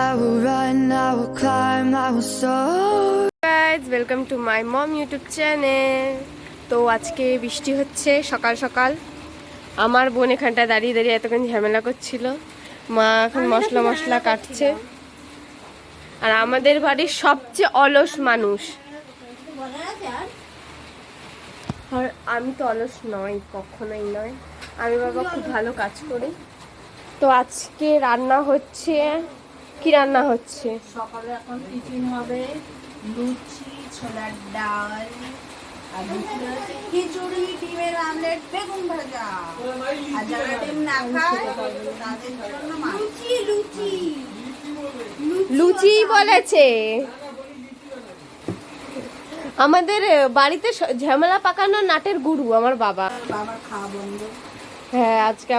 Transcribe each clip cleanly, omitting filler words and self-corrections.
I will run, I will climb, I will soar. Guys, welcome to my mom YouTube channel. তো আজকে বৃষ্টি হচ্ছে সকাল সকাল। আমার বোন এখানটায় দাঁড়িয়ে দাঁড়িয়ে এতক্ষণ ঝামেলা করছিল। মা এখন মশলা কাটছে। আর আমাদের বাড়ির সবচেয়ে অলস মানুষ। আর আমি তো অলস নই, কখনোই নয়। আমি বাবা খুব ভালো কাজ করি। তো আজকে রান্না হচ্ছে, কি রান্না হচ্ছে? সকালে এখন টিফিন হবে লুচি, ছোলার ডাল, আর খিচুড়ি, ডিমের আমলেট, বেগুন ভাজা। আর যারা ডিম না খায় তাদের জন্য লুচি বলেছে। আমাদের বাড়িতে ঝামেলা পাকানো নাটের গুরু আমার বাবা। বাবার খাওয়া বন্ধ। হ্যাঁ, আজকে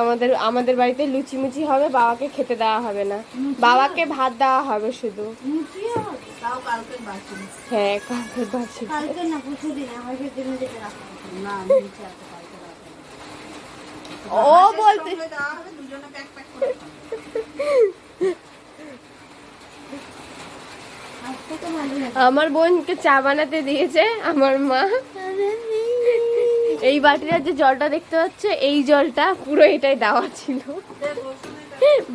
আমাদের বাড়িতে লুচি মুচি হবে, বাবাকে খেতে দেওয়া হবে না, বাবাকে ভাত দেওয়া হবে শুধু। তাও কালকে বাকি। হ্যাঁ, কালকে বাকি। কালকে না পরশুদিন আমাকে দিনে যেতে রাখা না, লুচি আছে কালকে রাখা। ও বলতে দেওয়া হবে, দুজনে প্যাক প্যাক করে খাবো। আমার বোনকে চা বানাতে দিয়েছে আমার মা। এই বাটিটা যে জলটা দেখতে পাচ্ছে, এই জলটা পুরো এটাই দেওয়া ছিল,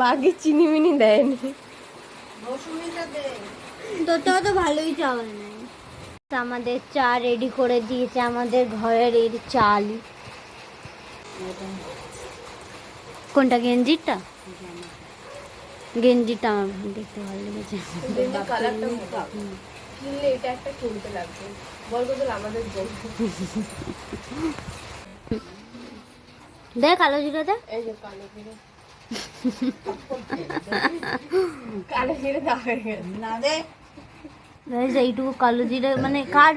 বাকি চিনি মিনি দেয়নি। তোরটাও তো ভালোই চা বানায়। আমাদের চা রেডি করে দিয়েছে আমাদের ঘরের এই চাল। কোনটা? গেঞ্জিটা? গেঞ্জিটা আমার দেখতে ভালো লেগেছে। কিনলে এটা একটা কিনতে লাগবে, বলবো তো আমাদের জন্য। দেখ কালো জিরা দে। এই যে কালো জিরে, কালো জিরে দেওয়া হয়ে গেছে। না দে এইটুকু কালো জিরে মানে কার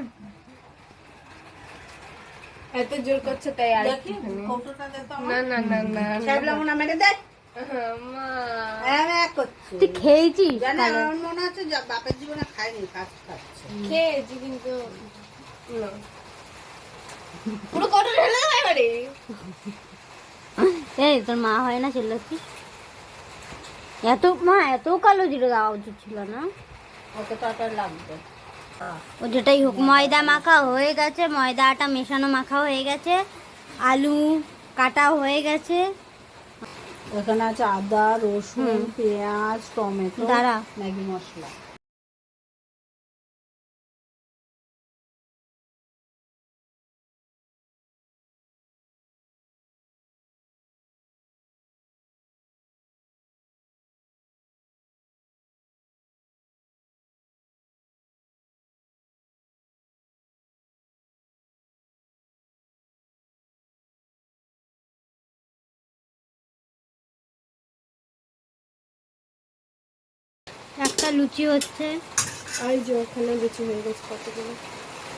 এত জোর করছে তাই আর দেখি কৌটোটা দে তো আমার। না না না না সাহেবলা মোনা মেরে দে। মা, এক করছে। তুই খেয়েছিস? জানে আমার মনে আছে বাপের জীবনে খাইনি, কাজ খাচ্ছে। খেয়েছি কিন্তু না। পুরো কটন ঢেলে দেবে এবারে। এই তোর মা হয় না চিল্লাচ্ছি? এত কালো জিরে দেওয়া উচিত ছিল না। কত টাকা লাগবে? ও যেটাই হোক, ময়দা মাখা হয়ে গেছে, ময়দা আটা মেশানো মাখা হয়ে গেছে, আলু কাটা হয়ে গেছে। এখানে আছে আদা, রসুন, পেঁয়াজ, টমেটো, দাঁড়া। ম্যাগি মশলা। একটা লুচি হচ্ছে, আর যে ওখানে লুচি হয়ে গেছে কতগুলো।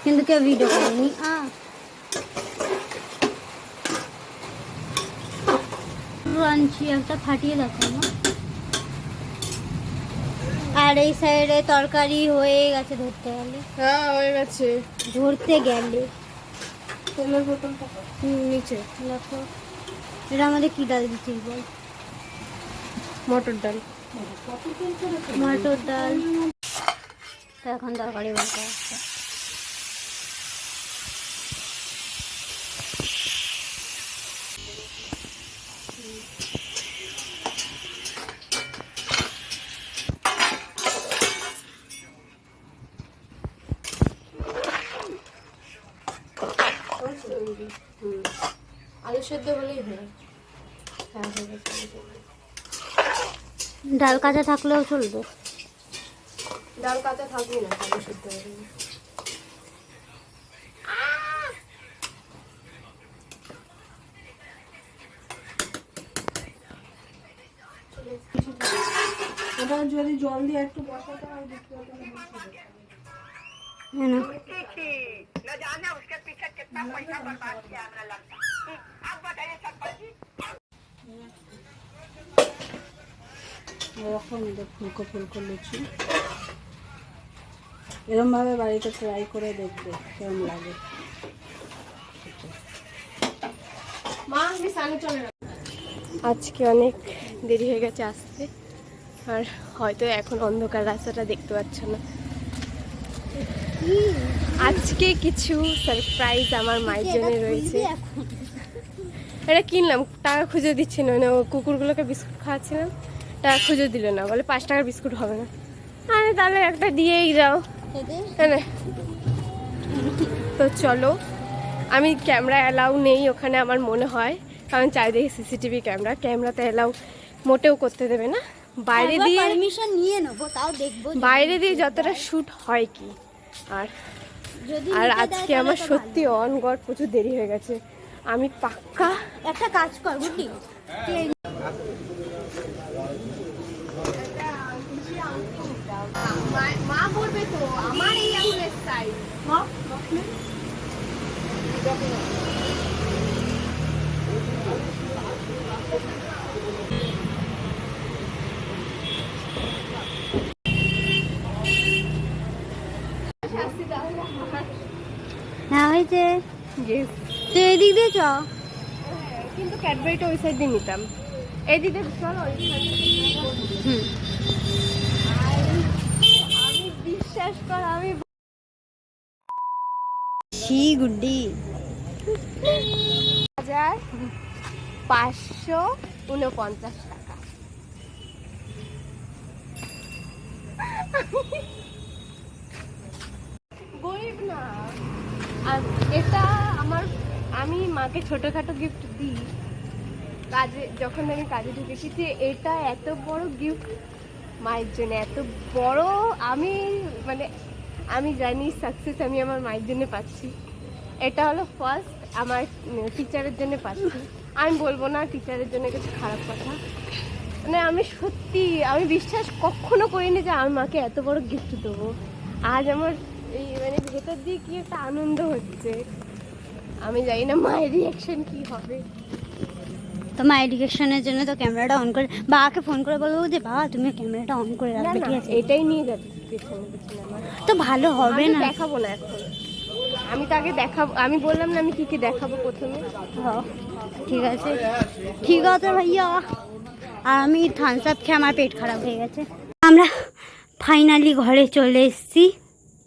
কিন্তু কেউ ভিডিও করেনি। আনছি একটা, ফাটিয়ে দেখো না। আর এই সাইডে তরকারি হয়ে গেছে, ধরতে গেলে হ্যাঁ হয়ে গেছে। তেলের বোতলটা নিচে দেখো এটা আমাদের কি ডাল দিচ্ছিস বল? মটর ডাল। মটর ডাল। তো এখন তরকারি বাটা হচ্ছে। আলু সেদ্ধ হলেই হয়। হ্যাঁ হয়ে গেছে। ডাল কাঁচা থাকলেও চলবে। ডাল কাঁচা থাকবে না, আলু সেদ্ধ হলে। ওটা যদি জল দিয়ে একটু বসাতে হয়, এরকম ফুলকো ফুলকো লুচি এরকম ভাবে বাড়িতে ট্রাই করে দেখবে কেমন লাগে। আজকে অনেক দেরি হয়ে গেছে আসতে, আর হয়তো এখন অন্ধকার, রাস্তাটা দেখতে পাচ্ছ না। আজকে কিছু সারপ্রাইজ আমার মায়ের জন্য রয়েছে। এটা কিনলাম, টাকা খুঁজে দিচ্ছি না, ও কুকুরগুলোকে বিস্কুট খাওয়াচ্ছিলাম, টাকা খুঁজে দিল না, বলে 5 টাকার বিস্কুট হবে না। আরে তাহলে একটা দিয়েই যাও। হ্যাঁ, তো চলো। আমি ক্যামেরা অ্যালাউ নেই ওখানে আমার মনে হয়, কারণ চারিদিকে সিসিটিভি ক্যামেরাতে অ্যালাউ মোটেও করতে দেবে না। বাইরে দিয়ে পারমিশন নিয়ে নেবো, তাও দেখবো বাইরে দিয়ে যতটা শ্যুট হয় কি। আর যদি আর আজকে আমার সত্যি অন গড প্রচুর দেরি হয়ে গেছে। আমি পাক্কা একটা কাজ কর বুঝলি, মা বলবে তো আমার এই আঙুলের সাইজ। না হয়েছে Yes. তুই এদিক দিয়ে চ। কিন্তু ক্যাডবেরিটা ওই সাইড দিয়ে নিতাম, এই দিকে চলো ওই side দিয়ে। আমি বিশ্বাস কর, আমি ছি গুড্ডি 1549 টাকা। গরিব না। আর এটা আমি মাকে ছোটখাটো গিফট দিই কাজে, যখন আমি কাজে ঢুকেছি, যে এটা এত বড় গিফট মায়ের জন্য, এত বড়। আমি জানি সাকসেস আমি আমার মায়ের জন্য পাচ্ছি। এটা হলো ফার্স্ট আমার টিচারের জন্য পাচ্ছি। আমি বলবো না টিচারের জন্য কিছু খারাপ কথা, আমি বিশ্বাস কখনো করিনি যে আমার মাকে এত বড় গিফট দেবো। আজ আমার এই ভেতর দিয়ে কি একটা আনন্দ হচ্ছে, আমি জানি না মায়ের রিয়াকশন কি হবে। তো মা এডুকেশনের জন্য তো ক্যামেরাটা অন করে বাবাকে ফোন করে বলবো যে বাবা তুমি ক্যামেরাটা অন করে রাখবে, ঠিক আছে? এটাই নিয়ে যাবে পেছনে পেছনে আমার। তো ভালো হবে আমি না। দেখাবো না এখন, আমি তাকে দেখাবো। আমি বললাম না আমি কি কি দেখাবো প্রথমে। হ্যাঁ, ঠিক আছে ঠিক আছে ভাইয়া। আর আমি থামস আপ খেয়ে আমার পেট খারাপ হয়ে গেছে। আমরা ফাইনালি ঘরে চলে এসেছি।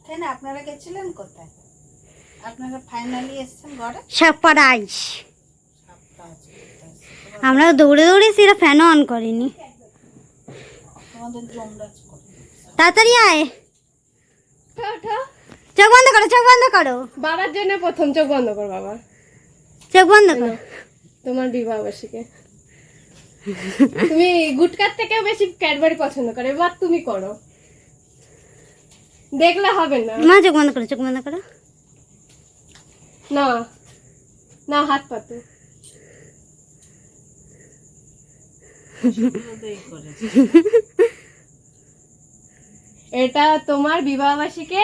কেন আপনারা গেছিলেন কোথায়? আপনারা ফাইনালি এসেছেন ঘরে? সারপ্রাইজ। আমরা দৌড়ে দৌড়ে সেটা ফ্যানও অন করিনি। তোমাদের জমরাজ করে তাড়াতাড়ি আয়, চোখ বন্ধ করো, চোখ বন্ধ করো, বাবার জন্য প্রথম চোখ বন্ধ কর বাবা, চোখ বন্ধ করো। তোমার বিবাহবার্ষিকী। তুমি গুটকার থেকেও বেশি ক্যাডবেরি পছন্দ করো, এবার তুমি করো, দেখলে হবে না। মা চোখ বন্ধ করো, চোখ বন্ধ করো। না না, হাত পাতো। এটা তোমার বিবাহবার্ষিকী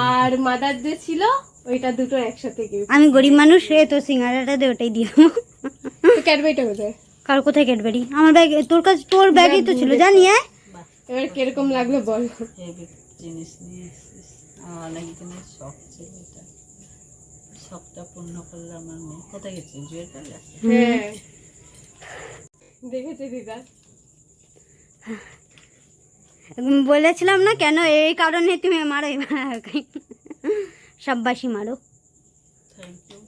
আর মাদার ডে ছিল, ওইটা দুটো একসাথে গিফট। আমি গরিব মানুষ রে, তো সিঙ্গারাটা দে, ওটাই দিও। ক্যাডবেরিটা কোথায়? কার কোথায় ক্যাডবেরি? আমার ব্যাগ, তোর কাছে, তোর ব্যাগই তো ছিল, জানি। এবার কিরকম লাগলো বল। জিনিস নিয়ে এসেছিস, আমার অনেক দিনের শখ ছিল, এটা শখটা পূর্ণ করলে আমার মেয়ে। কোথায় গেছে? জুয়ের পাল্লা? হ্যাঁ দেখেছি দিদা। বলেছিলাম না কেন, এই কারণে তুমি মারো, সববাসী মারো। Thank you.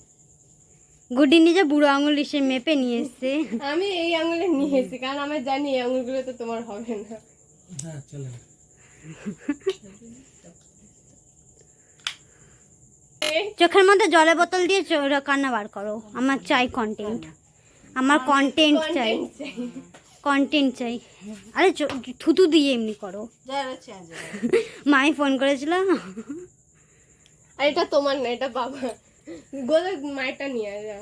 গুড্ডি নিজে বুড়ো আঙুল এসে মেপে নিয়ে এসছে। আমি এই আঙুলে নিয়ে এসেছি, কারণ আমি জানি এই আঙুলগুলো তো তোমার হবে না। হ্যাঁ চলে। চোখের মধ্যে জলের বোতল দিয়ে কান্না বার করো। আমার চাই কন্টেন্ট, আমার কন্টেন্ট চাই, কন্টেন্ট চাই। আরে থুতু দিয়ে এমনি করো। মাই ফোন করেছিল। আর এটা তোমার না, এটা বাবা। গোলে মায়েরটা নিয়ে যা।